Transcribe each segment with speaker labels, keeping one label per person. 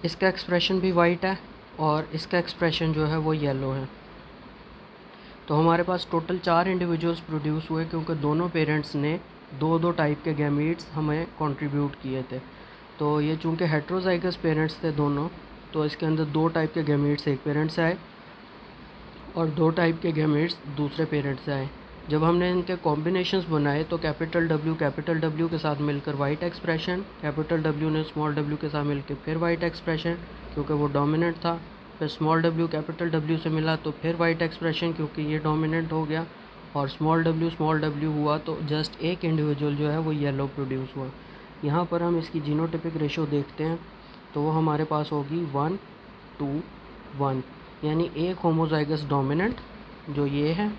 Speaker 1: इसका एक्सप्रेशन भी वाइट है और इसका एक्सप्रेशन जो है वो येलो है। तो हमारे पास टोटल 4 इंडिविजुअल्स प्रोड्यूस हुए, क्योंकि दोनों पेरेंट्स ने दो दो टाइप के गैमीट्स हमें कंट्रीब्यूट किए थे। तो ये चूँकि हेट्रोजाइगस पेरेंट्स थे दोनों, तो इसके अंदर 2 टाइप के गैमीट्स एक पेरेंट्स से आए और 2 टाइप के गैमीट्स दूसरे पेरेंट्स से आए। जब हमने इनके कॉम्बिनेशंस बनाए तो कैपिटल डब्ल्यू के साथ मिलकर वाइट एक्सप्रेशन, कैपिटल डब्ल्यू ने स्मॉल डब्ल्यू के साथ मिलकर फिर वाइट एक्सप्रेशन क्योंकि वो डोमिनेंट था। फिर स्मॉल डब्ल्यू कैपिटल डब्ल्यू से मिला तो फिर वाइट एक्सप्रेशन क्योंकि ये डोमिनेंट हो गया। और स्मॉल डब्ल्यू हुआ तो जस्ट एक इंडिविजुअल जो है वो येलो प्रोड्यूस हुआ। यहाँ पर हम इसकी जीनोटिपिक रेशो देखते हैं तो वो हमारे पास होगी 1:1, यानी एक होमोजाइगस डोमिनेंट जो ये है,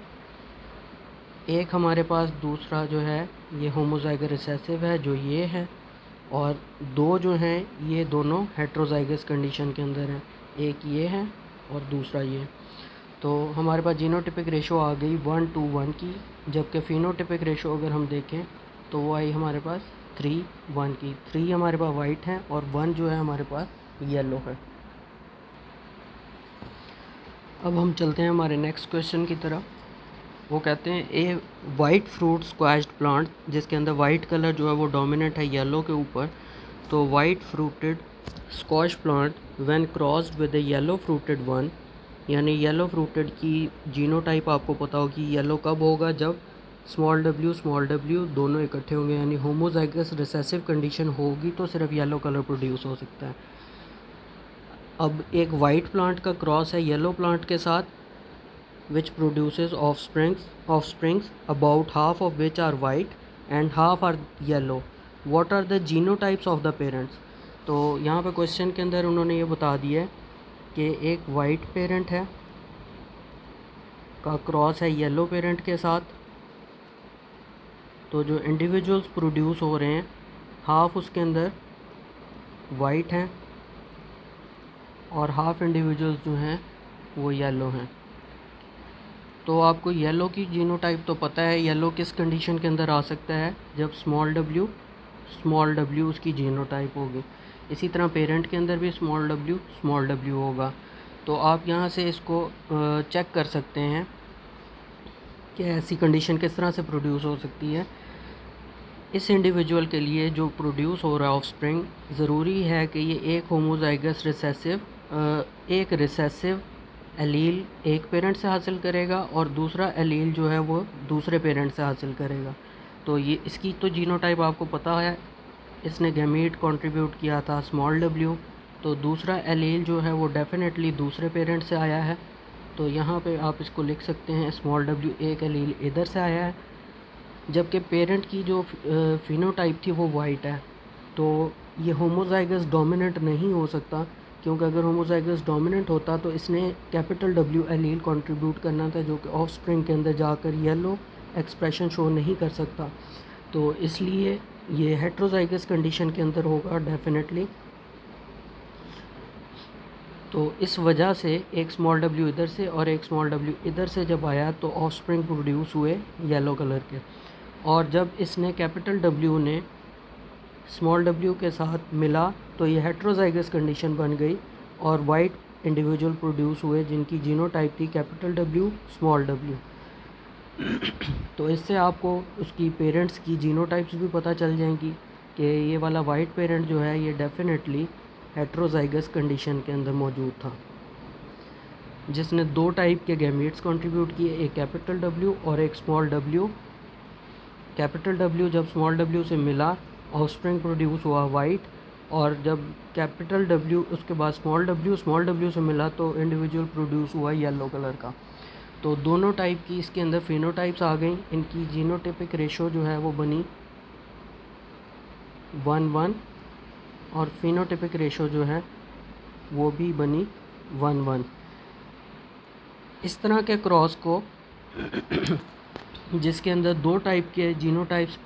Speaker 1: एक हमारे पास दूसरा जो है ये होमोजाइगस रिसेसिव है जो ये है, और दो जो हैं ये दोनों हेट्रोजाइगस कंडीशन के अंदर हैं, एक ये है और दूसरा ये। तो हमारे पास जीनोटिपिक रेशो आ गई 1:1 की, जबकि फिनोटिपिक रेशो अगर हम देखें तो वो आई हमारे पास 3:1 की। 3 हमारे पास वाइट है और 1 जो है हमारे पास येलो है। अब हम चलते हैं हमारे नेक्स्ट क्वेश्चन की तरफ। वो कहते हैं ए वाइट फ्रूट स्क्वैश्ड प्लांट, जिसके अंदर वाइट कलर जो है वो डोमिनेंट है येलो के ऊपर। तो white fruited squash plant when crossed with A yellow fruited one, यानी येलो फ्रूटेड की जीनोटाइप आपको पता होगी येलो कब होगा, जब स्मॉल डब्ल्यू दोनों इकट्ठे होंगे, यानी होमोजाइगस रिसेसिव कंडीशन होगी तो सिर्फ येलो कलर प्रोड्यूस हो सकता है। अब एक वाइट प्लांट का क्रॉस है येलो प्लांट के साथ, which produces offsprings about half of which are white and half are yellow. What are the genotypes of the parents? तो यहाँ पे क्वेश्चन के अंदर उन्होंने ये बता दिया है कि एक वाइट पेरेंट है का क्रॉस है येलो पेरेंट के साथ, तो जो इंडिविजुअल्स प्रोड्यूस हो रहे हैं हाफ उसके अंदर वाइट हैं और हाफ इंडिविजुअल्स जो हैं वो येलो हैं। तो आपको येलो की जीनोटाइप तो पता है, येलो किस कंडीशन के अंदर आ सकता है, जब स्मॉल डब्ल्यू उसकी जीनोटाइप होगी। इसी तरह पेरेंट के अंदर भी स्मॉल डब्ल्यू होगा। तो आप यहाँ से इसको चेक कर सकते हैं कि ऐसी कंडीशन किस तरह से प्रोड्यूस हो सकती है। इस इंडिविजुअल के लिए जो प्रोड्यूस हो रहा है ऑफस्प्रिंग, ज़रूरी है कि ये एक होमोजाइगस एक रिसेसिव एलील एक पेरेंट से हासिल करेगा और दूसरा एलील जो है वो दूसरे पेरेंट से हासिल करेगा। तो ये इसकी तो जीनोटाइप आपको पता है, इसने गैमीट कंट्रीब्यूट किया था स्मॉल डब्ल्यू, तो दूसरा एलील जो है वो डेफिनेटली दूसरे पेरेंट से आया है। तो यहाँ पे आप इसको लिख सकते हैं स्मॉल डब्ल्यू एक एलील इधर से आया है, जबकि पेरेंट की जो फिनोटाइप थी वो वाइट है। तो ये होमोजाइगस डोमिनेंट नहीं हो सकता, क्योंकि अगर होमोजाइगस डोमिनेंट होता तो इसने कैपिटल डब्ल्यू एलील कंट्रीब्यूट करना था, जो कि ऑफस्प्रिंग के अंदर जाकर येलो एक्सप्रेशन शो नहीं कर सकता। तो इसलिए ये हेट्रोजाइगस कंडीशन के अंदर होगा डेफिनेटली। तो इस वजह से एक स्मॉल डब्ल्यू इधर से और एक स्मॉल डब्ल्यू इधर से जब आया तो ऑफस्प्रिंग प्रोड्यूस हुए येलो कलर के। और जब इसने कैपिटल डब्ल्यू ने स्मॉल डब्ल्यू के साथ मिला तो ये हेट्रोजाइगस कंडीशन बन गई और वाइट इंडिविजुअल प्रोड्यूस हुए जिनकी जीनोटाइप थी कैपिटल डब्ल्यू स्मॉल डब्ल्यू। तो इससे आपको उसकी पेरेंट्स की जीनोटाइप्स भी पता चल जाएंगी कि ये वाला वाइट पेरेंट जो है ये डेफिनेटली हेट्रोजाइगस कंडीशन के अंदर मौजूद था, जिसने 2 टाइप के गैमीट्स कंट्रीब्यूट किए, एक कैपिटल डब्ल्यू और एक स्मॉल डब्ल्यू। कैपिटल डब्ल्यू जब स्मॉल डब्ल्यू से मिला ऑफस्प्रिंग प्रोड्यूस हुआ वाइट, और जब कैपिटल डब्ल्यू उसके बाद स्मॉल डब्ल्यू से मिला तो इंडिविजुअल प्रोड्यूस हुआ येलो कलर का। तो दोनों टाइप की इसके अंदर फिनोटाइप्स आ गई, इनकी जीनोटिपिक रेशो जो है वो बनी 1:1 और फिनोटिपिक रेशो जो है वो भी बनी 1:1। इस तरह के क्रॉस को जिसके अंदर 2 टाइप के फिनोटाइप्स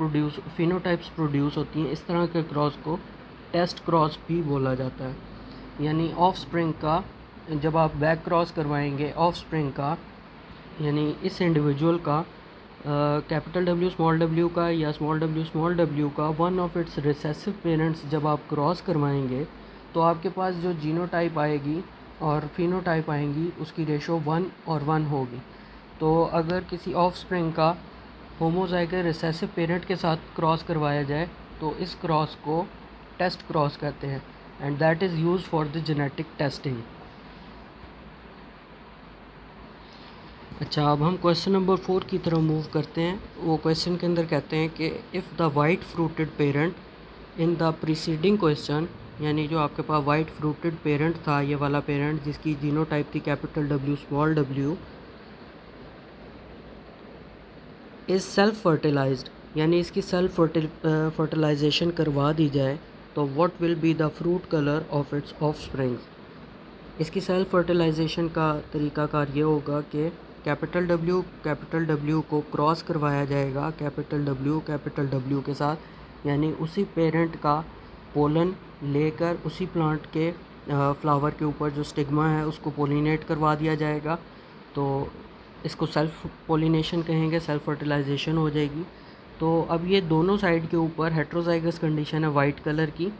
Speaker 1: प्रोड्यूस होती हैं, इस तरह के क्रॉस को टेस्ट क्रॉस भी बोला जाता है। यानी ऑफस्प्रिंग का जब आप बैक क्रॉस करवाएंगे ऑफस्प्रिंग का, यानी इस इंडिविजुअल का कैपिटल डब्ल्यू स्मॉल डब्ल्यू का या स्मॉल डब्ल्यू का one of its recessive parents जब आप क्रॉस करवाएंगे तो आपके पास जो जीनोटाइप आएगी और फिनोटाइप आएंगी उसकी रेशो 1 और 1 होगी। तो अगर किसी ऑफस्प्रिंग का होमोजाइगस रिसेसिव पेरेंट के साथ क्रॉस करवाया जाए तो इस क्रॉस को टेस्ट क्रॉस कहते हैं and that is use for the genetic testing. अच्छा, अब हम क्वेश्चन नंबर 4 की तरफ मूव करते हैं। वो क्वेश्चन के अंदर कहते हैं कि if the white fruited parent in the preceding question, यानी जो आपके पास वाइट फ्रूटेड पेरेंट था, ये वाला पेरेंट जिसकी जीनोटाइप थी capital W small w, is self fertilized, यानी इसकी सेल्फ फर्टिलाइजेशन करवा दी जाए तो what will be the fruit colour of its offspring. इसकी सेल्फ फर्टिलाइजेशन का तरीकाकार ये होगा कि कैपिटल W को क्रॉस करवाया जाएगा कैपिटल W के साथ, यानी उसी पेरेंट का पोलन लेकर उसी प्लांट के फ्लावर के ऊपर जो स्टिग्मा है उसको पोलिनेट करवा दिया जाएगा। तो इसको सेल्फ पोलिनेशन कहेंगे, सेल्फ फर्टिलाइजेशन हो जाएगी। तो अब ये दोनों साइड के ऊपर हेट्रोजाइगस कंडीशन है वाइट कलर की।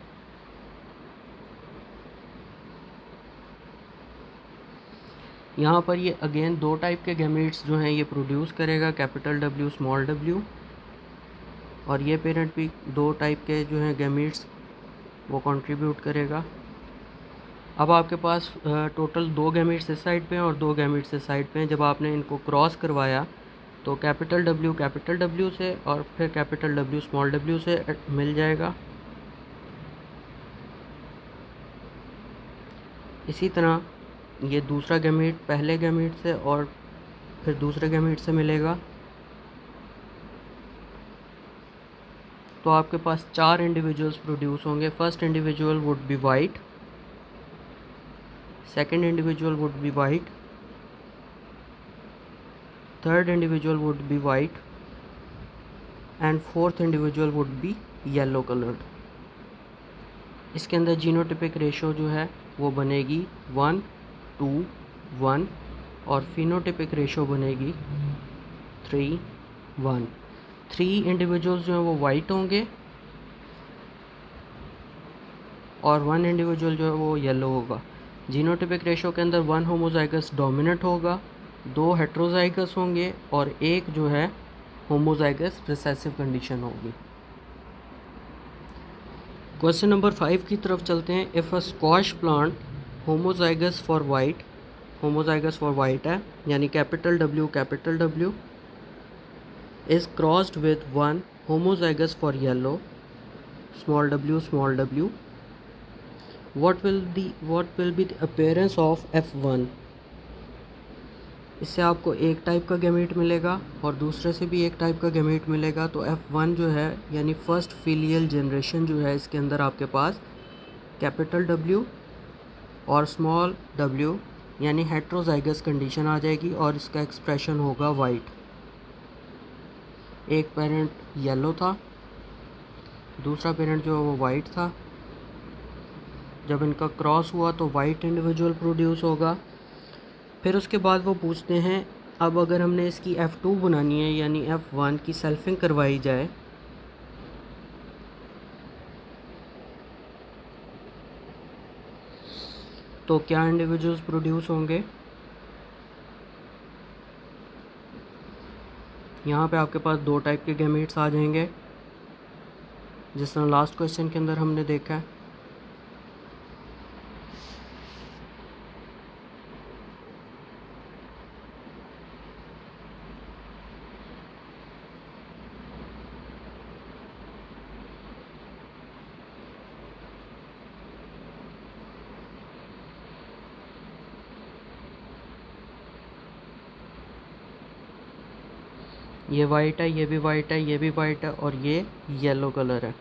Speaker 1: यहाँ पर ये अगेन दो टाइप के गैमेट्स जो हैं ये प्रोड्यूस करेगा कैपिटल W स्मॉल w, और ये पेरेंट भी दो टाइप के जो हैं गैमेट्स वो कंट्रीब्यूट करेगा। अब आपके पास टोटल दो गैमेट्स इस साइड पे हैं और दो गैमेट्स इस साइड पे हैं। जब आपने इनको क्रॉस करवाया तो कैपिटल W से और फिर कैपिटल W स्मॉल w से मिल जाएगा। इसी तरह ये दूसरा गैमेट पहले गैमेट से और फिर दूसरे गैमेट से मिलेगा। तो आपके पास चार इंडिविजुअल्स प्रोड्यूस होंगे। First individual would be white, second individual would be white, third individual would be white and fourth individual would be yellow coloured. इसके अंदर जीनोटिपिक रेशो जो है वो बनेगी 1:1 और फिनोटिपिक रेशो बनेगी 3:1। 3 इंडिविजुअल्स जो हैं वो वाइट होंगे और 1 इंडिविजुअल जो है वो येलो होगा। जीनोटिपिक रेशो के अंदर 1 होमोजाइगस डोमिनेंट होगा, 2 हेट्रोजाइगस होंगे और एक जो है होमोजाइगस रिसेसिव कंडीशन होगी। क्वेश्चन नंबर 5 की तरफ चलते हैं। If a squash plant homozygous for white है, यानी capital W is crossed with 1 homozygous for yellow small w, what will be the appearance of F1। इससे आपको एक टाइप का गैमेट मिलेगा और दूसरे से भी एक टाइप का गैमेट मिलेगा। तो F1 जो है यानी फर्स्ट फिलियल जनरेशन जो है इसके अंदर आपके पास कैपिटल W और स्मॉल w यानी हेट्रोजाइगस कंडीशन आ जाएगी और इसका एक्सप्रेशन होगा वाइट। एक पेरेंट येलो था, दूसरा पेरेंट जो है वो वाइट था। जब इनका क्रॉस हुआ तो वाइट इंडिविजुअल प्रोड्यूस होगा। फिर उसके बाद वो पूछते हैं अब अगर हमने इसकी F2 बनानी है यानी F1 की सेल्फिंग करवाई जाए तो क्या इंडिविजुअल्स प्रोड्यूस होंगे। यहाँ पे आपके पास दो टाइप के गैमेट्स आ जाएंगे जिस तरह लास्ट क्वेश्चन के अंदर हमने देखा है। ये वाइट है, ये भी वाइट है, ये भी वाइट है और ये येलो कलर है।